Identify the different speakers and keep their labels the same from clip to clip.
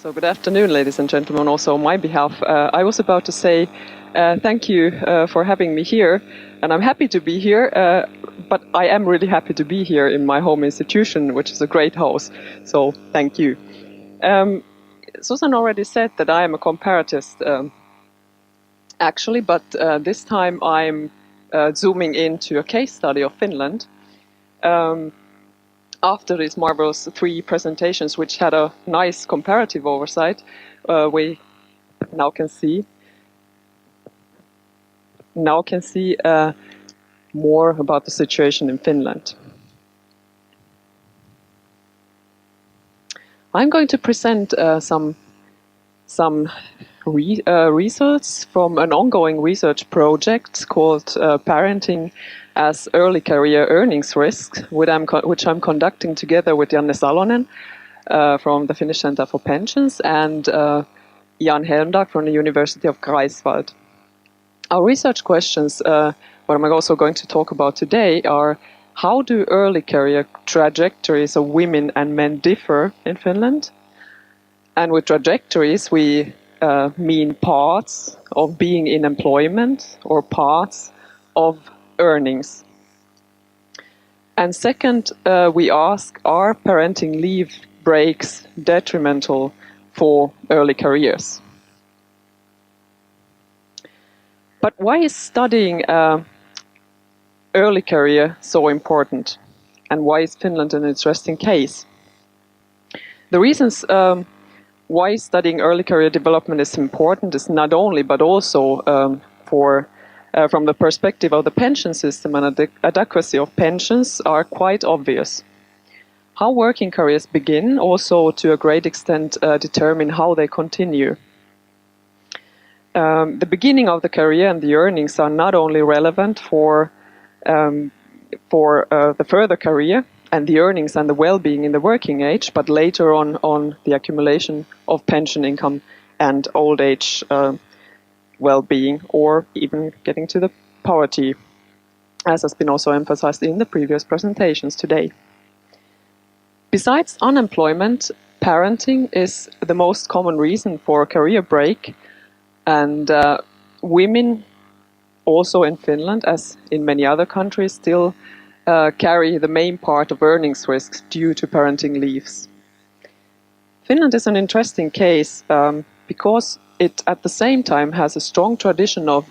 Speaker 1: So good afternoon, ladies and gentlemen. Also on my behalf, I was about to say thank you for having me here, and I'm happy to be here, but I am really happy to be here in my home institution, which is a great house, so thank you. Susan already said that I am a comparatist, actually, but this time I'm zooming into a case study of Finland. After these marvelous 3 presentations, which had a nice comparative oversight, we now can see more about the situation in Finland. I'm going to present some results from an ongoing research project called Parenting as Early Career Earnings Risk, which I'm conducting together with Janne Salonen from the Finnish Center for Pensions and Jan Helmdag from the University of Greifswald. Our research questions, what I'm also going to talk about today, are how do early career trajectories of women and men differ in Finland? And with trajectories, we mean paths of being in employment or paths of earnings. And second, we ask, are parenting leave breaks detrimental for early careers? But why is studying early career so important? And why is Finland an interesting case? The reasons why studying early career development is important is not only, but also from the perspective of the pension system and the adequacy of pensions are quite obvious. How working careers begin also to a great extent determine how they continue. The beginning of the career and the earnings are not only relevant for the further career and the earnings and the well-being in the working age, but later on the accumulation of pension income and old age well-being, or even getting to the poverty, as has been also emphasized in the previous presentations today. Besides unemployment, parenting is the most common reason for a career break, and women also in Finland, as in many other countries, still carry the main part of earnings risks due to parenting leaves. Finland is an interesting case because it at the same time has a strong tradition of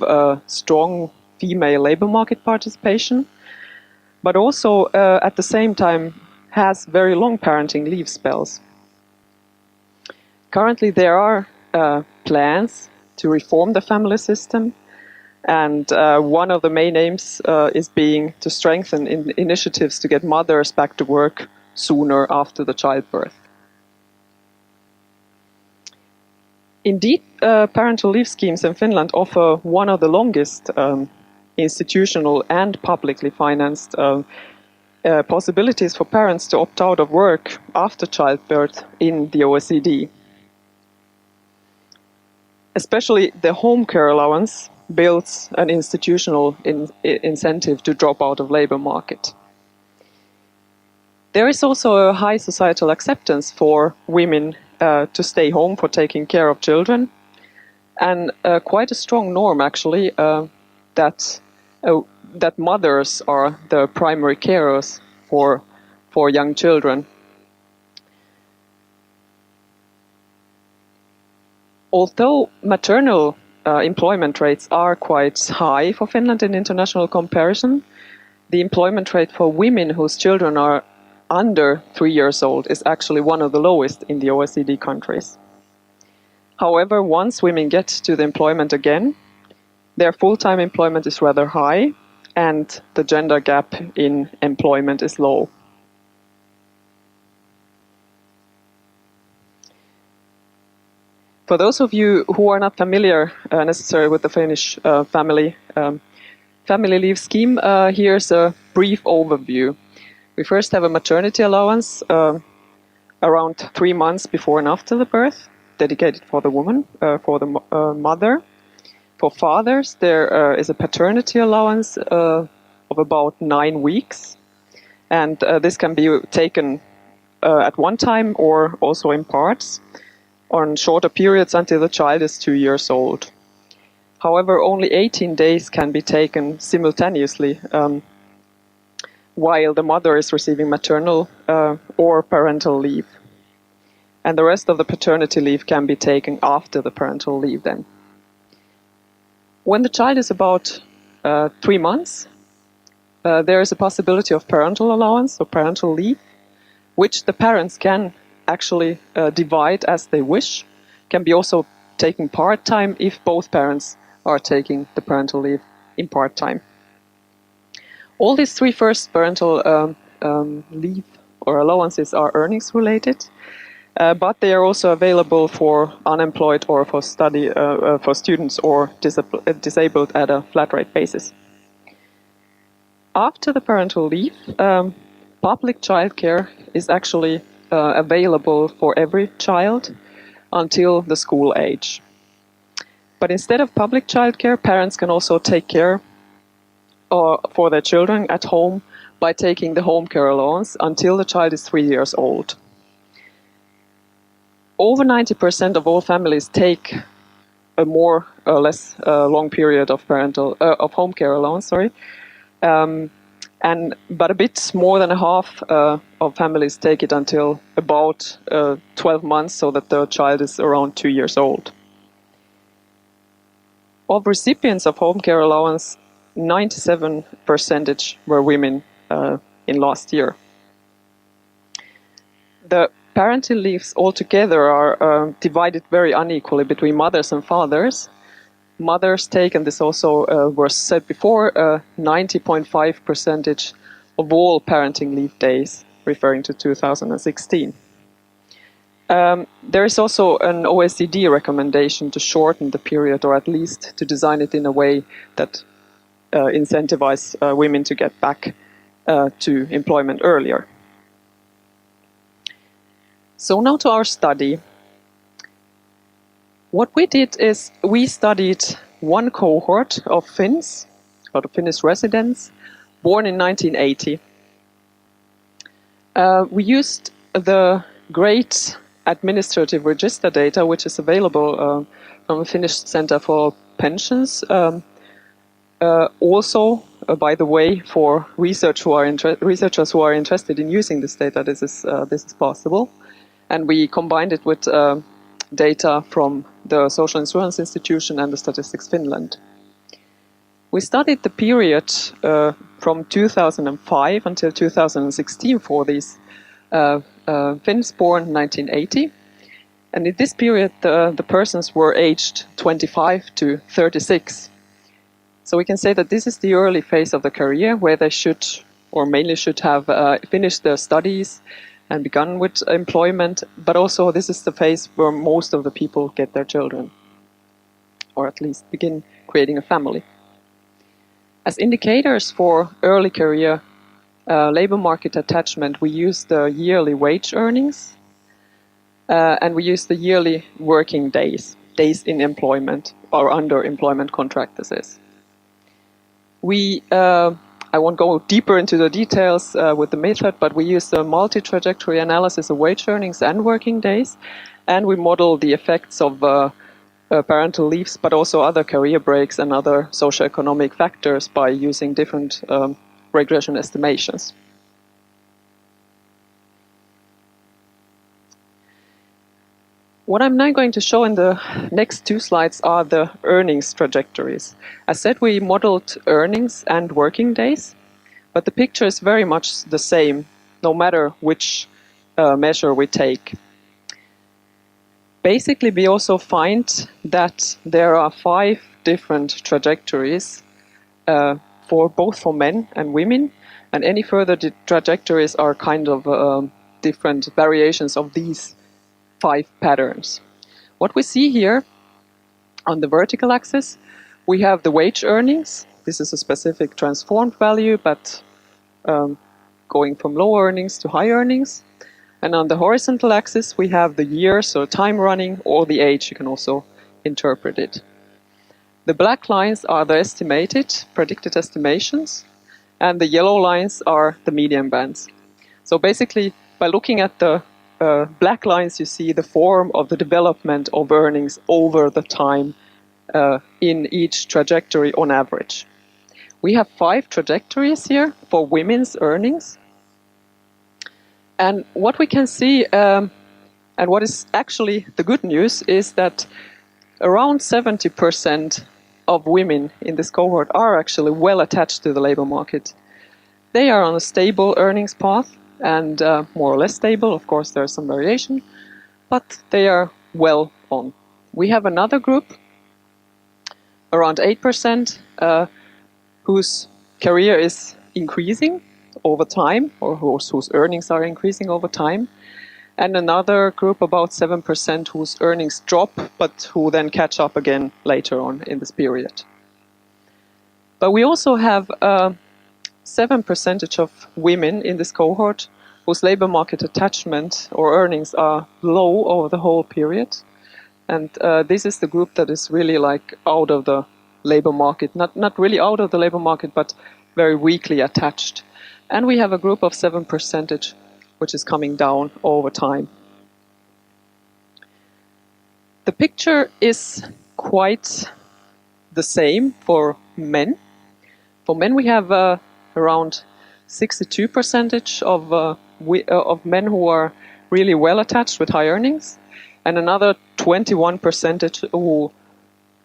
Speaker 1: strong female labor market participation, but also at the same time has very long parenting leave spells. Currently there are plans to reform the family system, and one of the main aims is being to strengthen initiatives to get mothers back to work sooner after the childbirth. Indeed, parental leave schemes in Finland offer one of the longest institutional and publicly financed possibilities for parents to opt out of work after childbirth in the OECD. Especially the home care allowance builds an institutional incentive to drop out of labor market. There is also a high societal acceptance for women to stay home for taking care of children, and quite a strong norm actually that mothers are the primary carers for young children. Although maternal employment rates are quite high for Finland in international comparison, the employment rate for women whose children are under 3 years old is actually one of the lowest in the OECD countries. However, once women get to the employment again, their full-time employment is rather high and the gender gap in employment is low. For those of you who are not familiar necessarily with the Finnish family leave scheme, here's a brief overview. We first have a maternity allowance around 3 months before and after the birth, dedicated for the woman, for the mother. For fathers, there is a paternity allowance of about 9 weeks, and this can be taken at one time or also in parts. on shorter periods until the child is 2 years old. However, only 18 days can be taken simultaneously while the mother is receiving maternal or parental leave. And the rest of the paternity leave can be taken after the parental leave then. When the child is about 3 months, there is a possibility of parental allowance or parental leave, which the parents can actually divide as they wish, can be also taken part-time if both parents are taking the parental leave in part-time. All these 3 first parental leave or allowances are earnings related, but they are also available for unemployed or for for students or disabled at a flat rate basis. After the parental leave, public childcare is actually available for every child until the school age. But instead of public childcare, parents can also take care for their children at home by taking the home care allowance until the child is 3 years old. Over 90% of all families take a more or less long period of home care allowance. But a bit more than a half of families take it until about 12 months, so that the child is around 2 years old. Of recipients of home care allowance, 97% were women in last year. The parental leaves altogether are divided very unequally between mothers and fathers. Mothers take, and this also was said before, 90.5% of all parenting leave days, referring to 2016. There is also an OECD recommendation to shorten the period, or at least to design it in a way that incentivize women to get back to employment earlier. So now to our study. What we did is we studied one cohort of Finns, or the Finnish residents, born in 1980. We used the great administrative register data, which is available from the Finnish Center for Pensions. Also, by the way, for researchers who are interested in using this data, this is possible. And we combined it with data from the Social Insurance Institution and the Statistics Finland. We studied the period from 2005 until 2016 for these Finns born 1980. And in this period, the persons were aged 25 to 36. So we can say that this is the early phase of the career where they should, or mainly should have finished their studies and begun with employment, but also this is the phase where most of the people get their children, or at least begin creating a family. As indicators for early career labor market attachment, we use the yearly wage earnings, and we use the yearly working days in employment, or under employment contract, this is. I won't go deeper into the details with the method, but we use the multi-trajectory analysis of wage earnings and working days, and we model the effects of parental leaves, but also other career breaks and other socioeconomic factors by using different regression estimations. What I'm now going to show in the next 2 slides are the earnings trajectories. As said, we modeled earnings and working days, but the picture is very much the same, no matter which measure we take. Basically, we also find that there are 5 different trajectories for both for men and women, and any further trajectories are kind of different variations of these 5 patterns. What we see here on the vertical axis, we have the wage earnings. This is a specific transformed value, but going from low earnings to high earnings. And on the horizontal axis, we have the years, so time running, or the age, you can also interpret it. The black lines are the predicted estimations, and the yellow lines are the median bands. So basically, by looking at the black lines you see the form of the development of earnings over the time in each trajectory on average. We have 5 trajectories here for women's earnings. And what we can see, and what is actually the good news, is that around 70% of women in this cohort are actually well attached to the labor market. They are on a stable earnings path and more or less stable. Of course, there's some variation, but they are well on. We have another group, around 8%, whose career is increasing over time, or whose earnings are increasing over time. And another group, about 7%, whose earnings drop, but who then catch up again later on in this period. But we also have 7% of women in this cohort whose labor market attachment or earnings are low over the whole period. And this is the group that is really like out of the labor market, not really out of the labor market, but very weakly attached. And we have a group of 7%, which is coming down over time. The picture is quite the same for men. For men, we have around 62% of men who are really well attached with high earnings, and another 21% who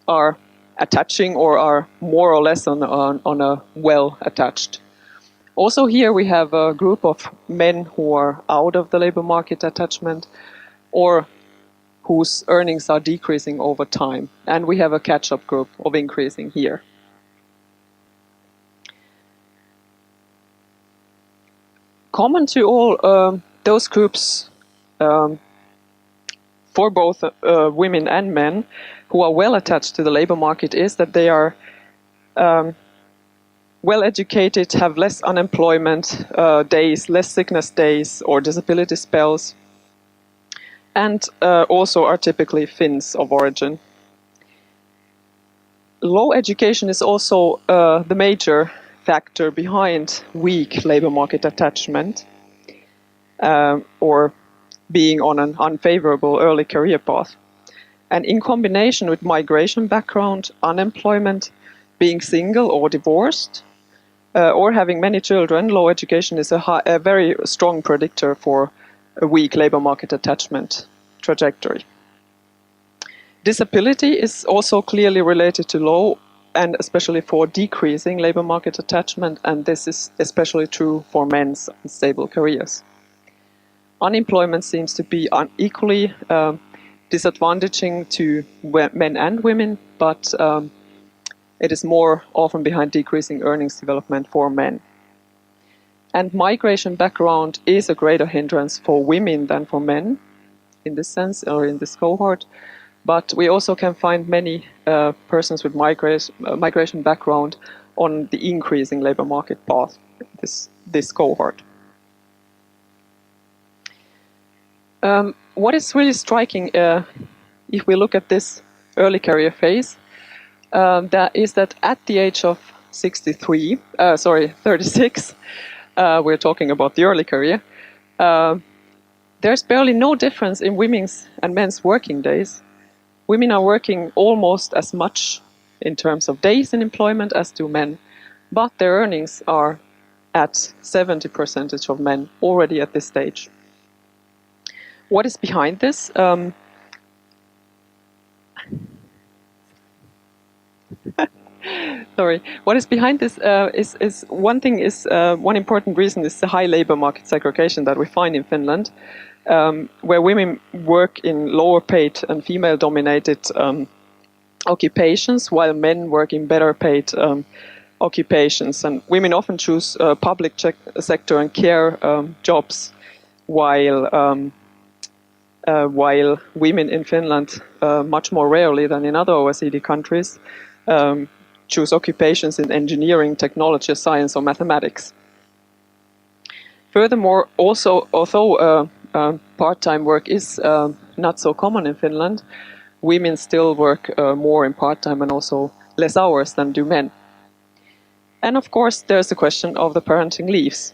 Speaker 1: are attaching or are more or less on a well attached. Also here we have a group of men who are out of the labor market attachment or whose earnings are decreasing over time. And we have a catch-up group of increasing here. Common to all those groups for both women and men who are well attached to the labor market is that they are well educated, have less unemployment days, less sickness days or disability spells, and also are typically Finns of origin. Low education is also the major factor behind weak labor market attachment or being on an unfavorable early career path. And in combination with migration background, unemployment, being single or divorced, or having many children, low education is a very strong predictor for a weak labor market attachment trajectory. Disability is also clearly related to low and especially for decreasing labor market attachment, and this is especially true for men's unstable careers. Unemployment seems to be unequally disadvantaging to men and women, but it is more often behind decreasing earnings development for men. And migration background is a greater hindrance for women than for men in this sense, or in this cohort. But we also can find many persons with migration background on the increasing labor market path, this cohort. What is really striking, if we look at this early career phase, that is that at the age of 36, we're talking about the early career, there's barely no difference in women's and men's working days. Women are working almost as much in terms of days in employment as do men, but their earnings are at 70% of men already at this stage. What is behind this? Sorry. What is behind this is one important reason is the high labor market segregation that we find in Finland, where women work in lower paid and female dominated occupations, while men work in better paid occupations. And women often choose public sector and care jobs, while women in Finland, much more rarely than in other OECD countries, choose occupations in engineering, technology, science, or mathematics. Furthermore, also, although part-time work is not so common in Finland, women still work more in part-time and also less hours than do men. And of course, there's the question of the parenting leaves.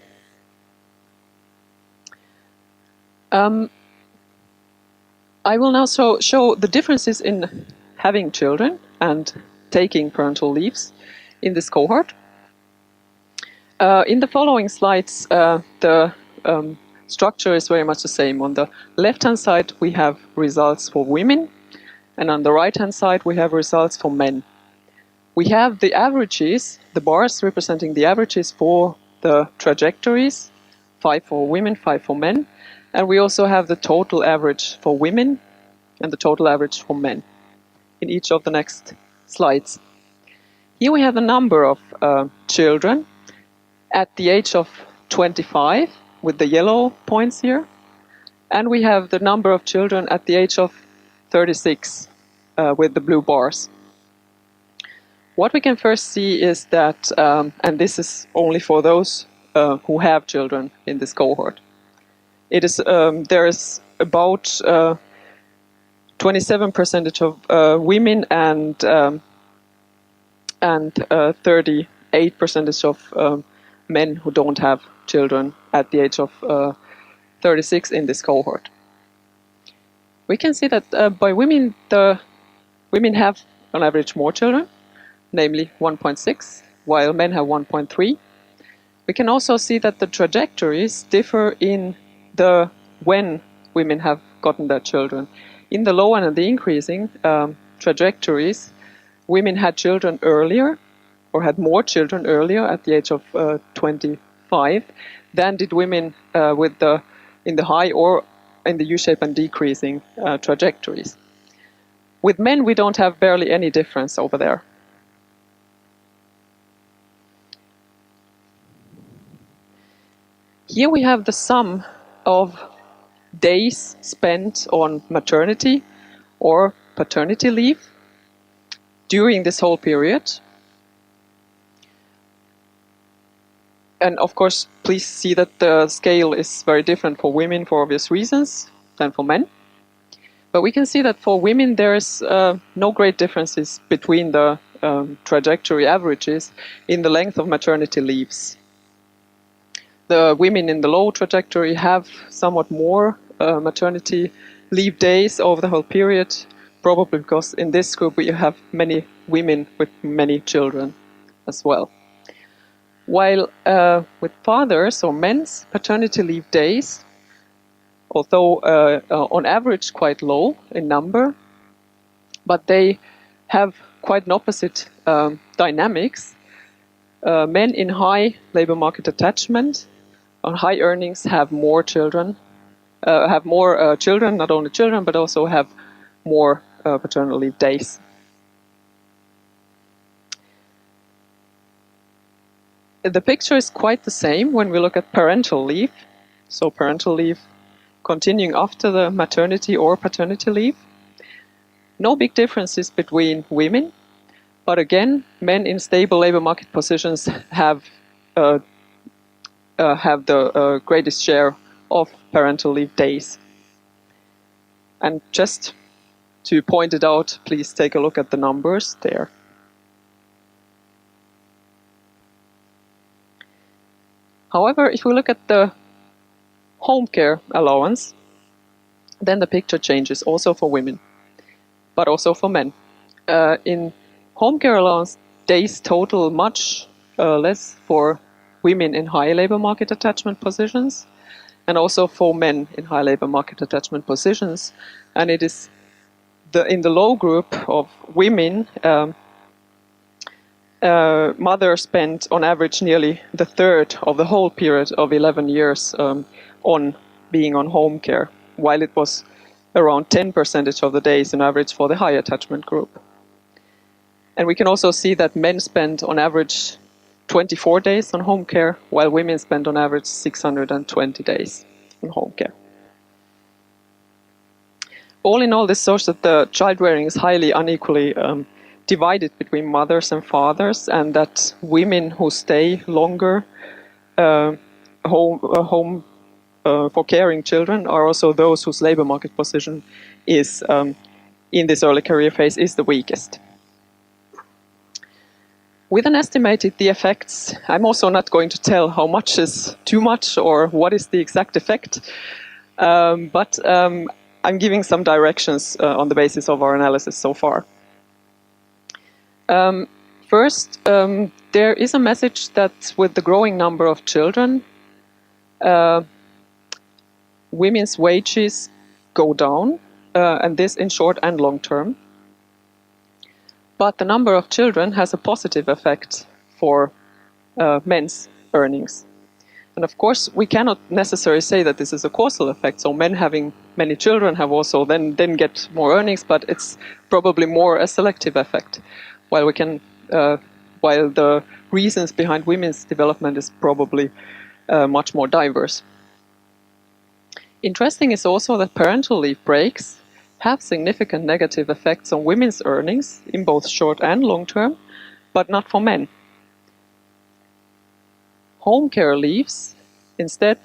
Speaker 1: I will now show the differences in having children and taking parental leaves in this cohort. In the following slides, the structure is very much the same. On the left-hand side, we have results for women, and on the right-hand side, we have results for men. We have the averages, the bars representing the averages for the trajectories, 5 for women, 5 for men, and we also have the total average for women and the total average for men in each of the next slides. Here we have the number of children at the age of 25 with the yellow points here, and we have the number of children at the age of 36 with the blue bars. What we can first see is that, and this is only for those who have children in this cohort, it is there is about 27% of women and 38% of men who don't have children at the age of 36 in this cohort. We can see that by women, the women have on average more children, namely 1.6, while men have 1.3. We can also see that the trajectories differ in the when women have gotten their children. In the low and the increasing trajectories, women had children earlier, or had more children earlier at the age of 25 than did women in the high or in the U-shape and decreasing trajectories. With men, we don't have barely any difference over there. Here we have the sum of days spent on maternity or paternity leave during this whole period. And of course, please see that the scale is very different for women for obvious reasons than for men. But we can see that for women there is no great differences between the trajectory averages in the length of maternity leaves. The women in the low trajectory have somewhat more maternity leave days over the whole period, probably because in this group we have many women with many children as well. While with fathers or men's paternity leave days, although on average quite low in number, but they have quite an opposite dynamics. Men in high labor market attachment, on high earnings, have more children, not only children, but also have more paternal leave days. The picture is quite the same when we look at parental leave. So parental leave continuing after the maternity or paternity leave. No big differences between women, but again, men in stable labor market positions have the greatest share of parental leave days. And just to point it out, please take a look at the numbers there. However, if we look at the home care allowance, then the picture changes also for women, but also for men. In home care allowance, days total much less for women in high labor market attachment positions, and also for men in high labor market attachment positions. And it is in the low group of women, mothers spent on average nearly the third of the whole period of 11 years on being on home care, while it was around 10% of the days on average for the high attachment group. And we can also see that men spend on average 24 days on home care, while women spend on average 620 days on home care. All in all, this shows that the child rearing is highly unequally divided between mothers and fathers, and that women who stay longer home for caring children are also those whose labor market position is in this early career phase is the weakest. With an estimated the effects, I'm also not going to tell how much is too much or what is the exact effect, but I'm giving some directions on the basis of our analysis so far. First, there is a message that with the growing number of children, women's wages go down, and this in short and long term. But the number of children has a positive effect for men's earnings. And of course, we cannot necessarily say that this is a causal effect. So men having many children have also then get more earnings, but it's probably more a selective effect. While while the reasons behind women's development is probably much more diverse. Interesting is also that parental leave breaks have significant negative effects on women's earnings in both short and long term, but not for men. Home care leaves instead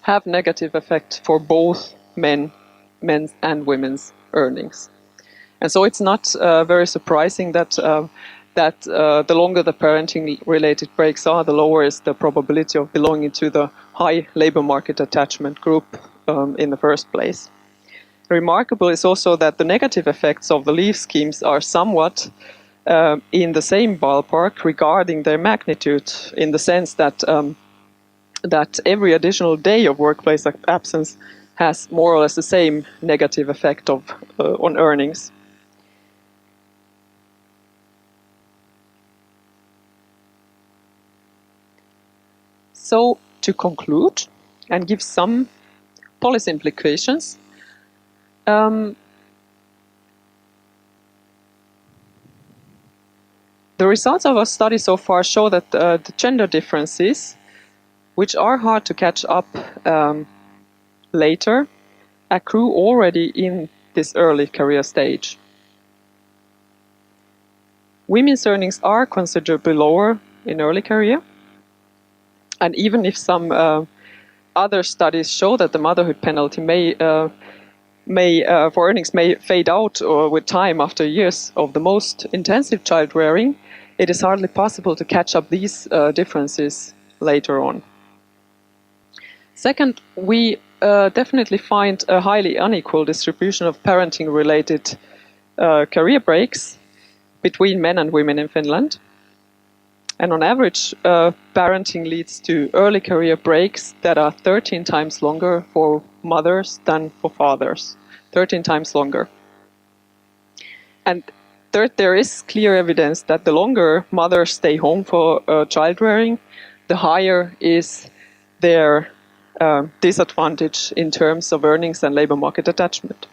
Speaker 1: have negative effect for both men's and women's earnings. And so it's not very surprising that the longer the parenting-related breaks are, the lower is the probability of belonging to the high labor market attachment group in the first place. Remarkable is also that the negative effects of the leave schemes are somewhat in the same ballpark regarding their magnitude, in the sense that that every additional day of workplace absence has more or less the same negative effect on earnings. So, to conclude and give some policy implications, the results of our study so far show that the gender differences, which are hard to catch up later, accrue already in this early career stage. Women's earnings are considerably lower in early career, and even if some other studies show that the motherhood penalty for earnings may fade out with time after years of the most intensive child rearing, it is hardly possible to catch up these differences later on. Second, we definitely find a highly unequal distribution of parenting-related career breaks between men and women in Finland. And on average, parenting leads to early career breaks that are 13 times longer for mothers than for fathers. 13 times longer. And third, there is clear evidence that the longer mothers stay home for child rearing, the higher is their disadvantage in terms of earnings and labor market attachment.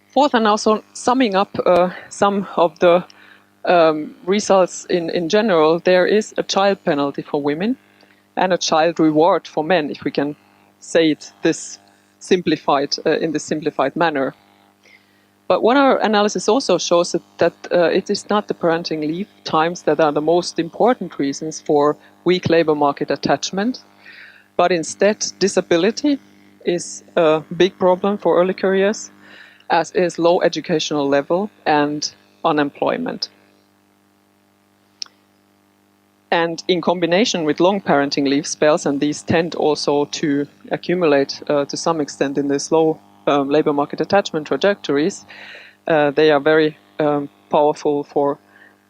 Speaker 1: Fourth, and also summing up some of the results in general, there is a child penalty for women and a child reward for men, if we can say it this simplified in this simplified manner. But what our analysis also shows that it is not the parenting leave times that are the most important reasons for weak labor market attachment, but instead disability is a big problem for early careers, as is low educational level and unemployment. And in combination with long parenting leave spells, and these tend also to accumulate to some extent in this low labor market attachment trajectories, they are very powerful for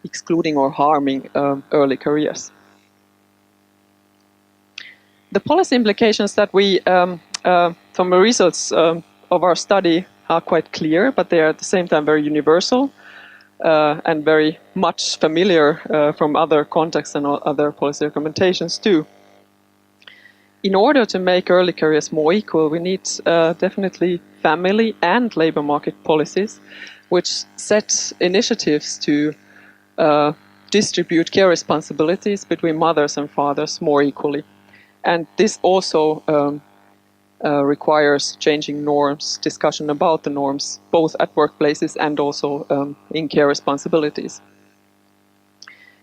Speaker 1: excluding or harming early careers. The policy implications that we, from the results of our study, are quite clear, but they are at the same time very universal. And very much familiar from other contexts and other policy recommendations too. In order to make early careers more equal, we need definitely family and labor market policies which set initiatives to distribute care responsibilities between mothers and fathers more equally. And this also requires changing norms, discussion about the norms, both at workplaces and also in care responsibilities.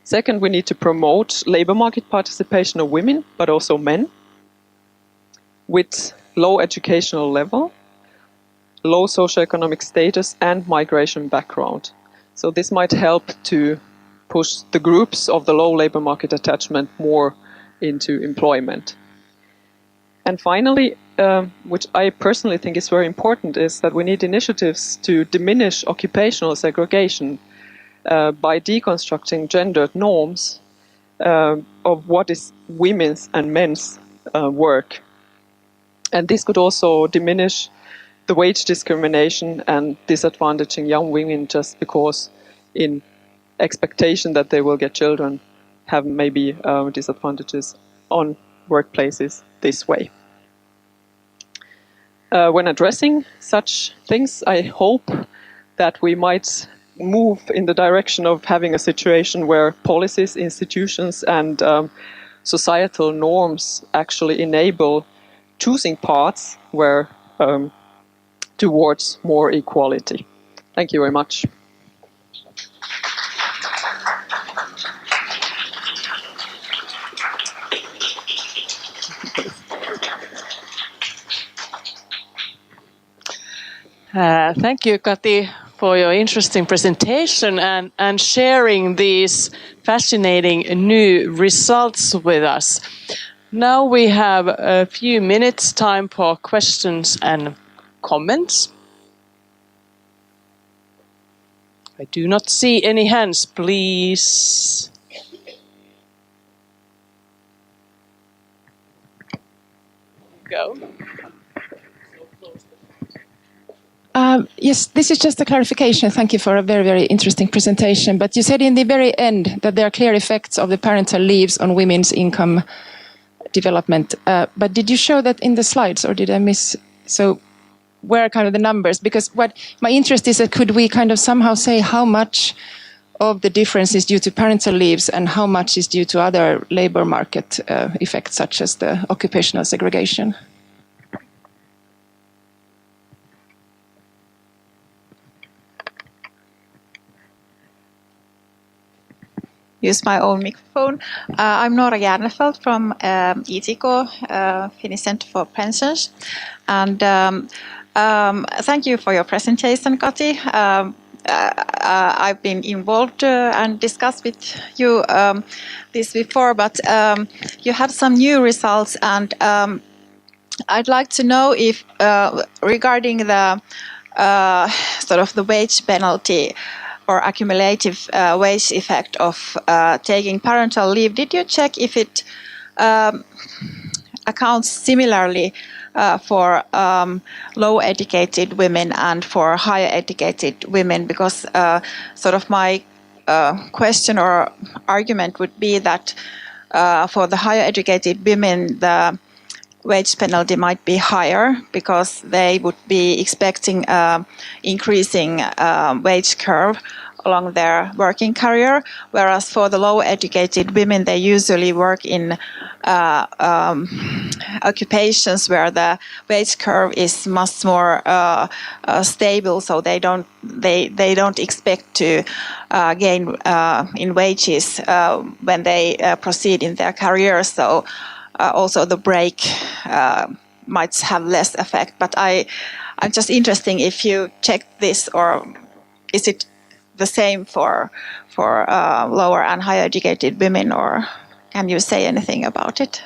Speaker 1: Second, we need to promote labor market participation of women, but also men, with low educational level, low socioeconomic status, and migration background. So this might help to push the groups of the low labor market attachment more into employment. And finally, which I personally think is very important, is that we need initiatives to diminish occupational segregation by deconstructing gendered norms of what is women's and men's work. And this could also diminish the wage discrimination and disadvantaging young women just because in expectation that they will get children have maybe disadvantages on workplaces this way. When addressing such things, I hope that we might move in the direction of having a situation where policies, institutions, and societal norms actually enable choosing paths where towards more equality. Thank you very much.
Speaker 2: Thank you, Kati, for your interesting presentation and sharing these fascinating new results with us. Now we have a few minutes time for questions and comments. I do not see any hands, please. Go.
Speaker 3: Yes, this is just a clarification. Thank you for a very, very interesting presentation. But you said in the very end that there are clear effects of the parental leaves on women's income development. But did you show that in the slides, or did I miss? So where are kind of the numbers? Because what my interest is that could we kind of somehow say how much of the difference is due to parental leaves and how much is due to other labor market effects, such as the occupational segregation?
Speaker 4: Use my own microphone. I'm Nora Järnefelt from ETK, Finnish Center for Pensions. And thank you for your presentation, Kati. I've been involved and discussed with you this before, but you had some new results, and I'd like to know if regarding the sort of the wage penalty or accumulative wage effect of taking parental leave, did you check if it accounts similarly for low-educated women and for higher-educated women? Because sort of my question or argument would be that for the higher-educated women, the wage penalty might be higher because they would be expecting increasing wage curve along their working career, whereas for the low-educated women, they usually work in occupations where the wage curve is much more stable, so they don't expect to gain in wages when they proceed in their career. So also the break might have less effect. But I'm just interested if you checked this, or is it the same for lower and higher educated women, or can you say anything about it?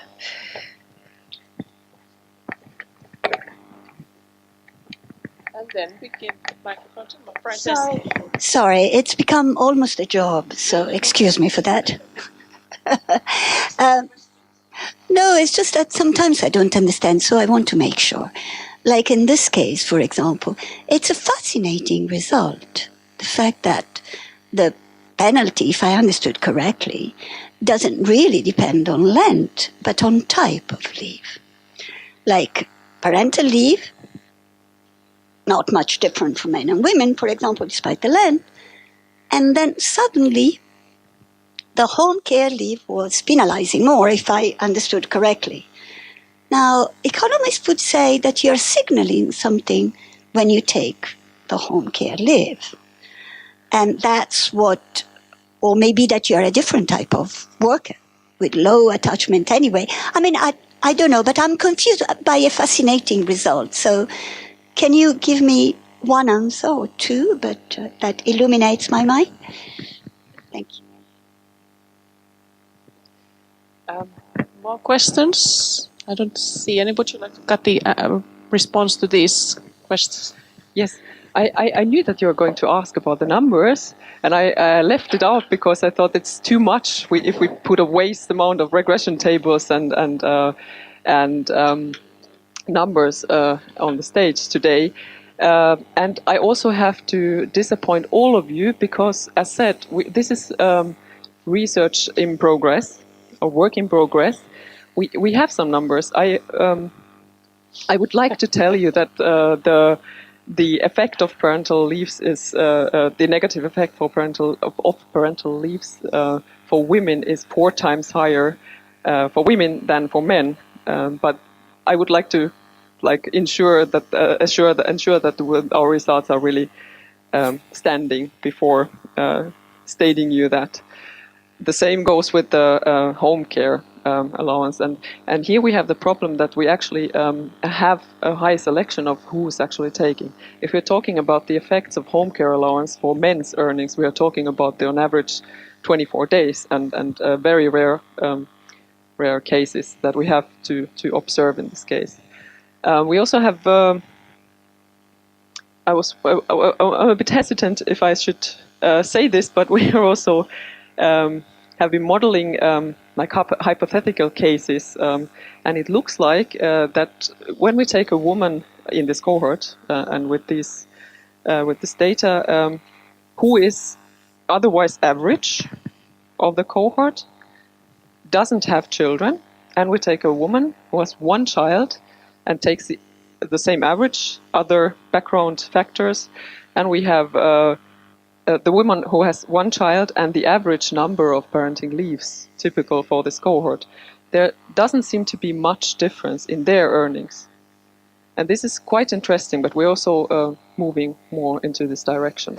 Speaker 2: And then we give the microphone to my
Speaker 5: Sorry, it's become almost a job, so excuse me for that. No, it's just that sometimes I don't understand, so I want to make sure. Like in this case, for example, it's a fascinating result. The fact that the penalty, if I understood correctly, doesn't really depend on length, but on type of leave. Like parental leave, not much different from men and women, for example, despite the length. And then suddenly, the home care leave was penalizing more, if I understood correctly. Now, economists would say that you're signaling something when you take the home care leave. And that's what, or maybe that you're a different type of worker with low attachment anyway. I mean, I don't know, but I'm confused by a fascinating result. So can you give me one answer or two, but that illuminates my mind? Thank you.
Speaker 2: More questions? I don't see any. Would you like to, Kati, response to these questions?
Speaker 1: Yes, I knew that you were going to ask about the numbers, and I left it out because I thought it's too much if we put a waste amount of regression tables and numbers on the stage today. And I also have to disappoint all of you because, as said, this is research in progress, or work in progress. We have some numbers. I would like to tell you that the effect of parental leaves is the negative effect for of parental leaves for women is 4 times higher for women than for men. But I would like to ensure that our results are really standing before stating you that. The same goes with the home care allowance, and here we have the problem that we actually have a high selection of who's actually taking. If we're talking about the effects of home care allowance for men's earnings, we are talking about on average 24 days, and very rare cases that we have to observe in this case. We also have. I'm a bit hesitant if I should say this, but we are also have been modeling hypothetical cases, and it looks like that when we take a woman in this cohort and with this data, who is otherwise average of the cohort, doesn't have children, and we take a woman who has 1 child and takes the same average, other background factors, and we have the woman who has 1 child and the average number of parenting leaves typical for this cohort, there doesn't seem to be much difference in their earnings. And this is quite interesting, but we're also moving more into this direction.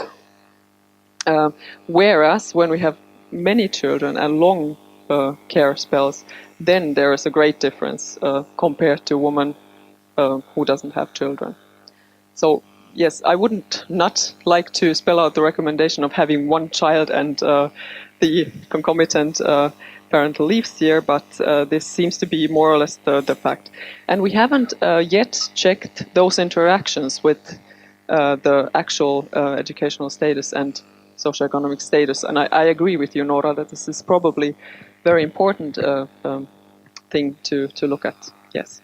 Speaker 1: Whereas when we have many children and long care spells, then there is a great difference compared to a woman who doesn't have children. So yes, I wouldn't not like to spell out the recommendation of having 1 child and the concomitant parental leaves here, but this seems to be more or less the fact. And we haven't yet checked those interactions with the actual educational status and socioeconomic status. And I agree with you, Nora, that this is probably very important thing to look at. Yes.